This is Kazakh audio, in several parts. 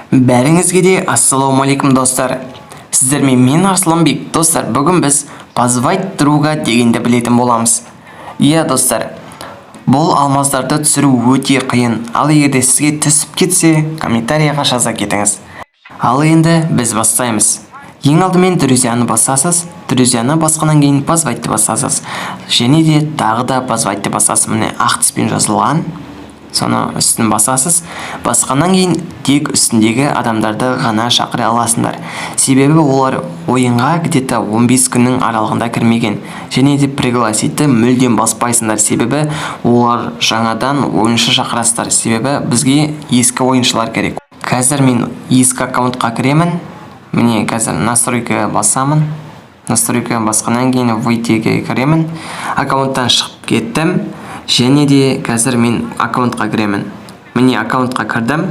Бәріңізге де ассалаумалейкум достар. Сіздермен мен Арсланбек. Достар, бүгін біз позвать друга дегенді білетін боламыз. Иә достар, бұл алмаздарды түсіру өте қиын. Ал егерде сізге түсіп кетсе, комментарияға жаза кетіңіз. Ал енді біз бастаймыз. Ең алдымен друзьяны басасыз. Друзьяны басқаннан кейін позвайтты басасыз. Және де тағы да позвайтты басасыз. Міне ақ түспен жазылған. Соны үстін басасыз. Басқаннан кейін тек үстіндегі адамдарды ғана шақыра аласыңдар. Себебі олар ойынға где-то 15 күннің аралығында кірмеген. Және де пригласитті мүлдем баспайсыңдар. Себебі олар жаңадан ойыншы шақырасыздар. Себебі бізге ескі ойыншылар керек. Қазір мен ескі аккаунтқа кіремін. Міне қазір настройка басамын. Настройка басқаннан кейін выйдеге кіремін. Аккаунттан шығып кеттім. Және де қазір мен аккаунтқа кіремін. Міне аккаунтқа кірдім.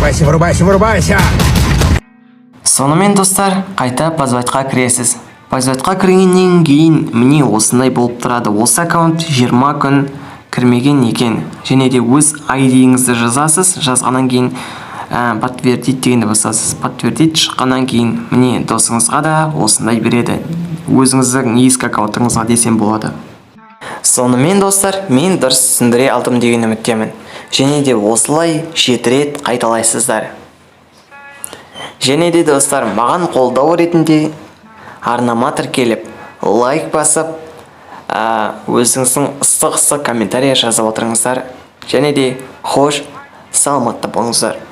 Вырубайся! Сонымен достар, қайта позвайтқа кіресіз. Позвайтқа кіргеннен кейін міне осындай болып тұрады. Осы аккаунт 20 күн кірмеген екен. Және де өз ID-іңізді жазасыз. Жазғаннан кейін подтвердить дегенді басасыз. Подтвердить шыққаннан кейін міне досыңызға да осындай береді. Өзіңіздің ескі аккаунтыңызға десем болады. Сонымен достар, мен дұрыс түсіндіре алдым деген үміттемін. Және де осылай 7 рет қайталайсыздар. Және де достар, маған қолдау ретінде арнама тіркеліп, лайк басып, өзіңіздің ыстық комментария жазып отырыңыздар. Және де хош, саламатта болыңыздар.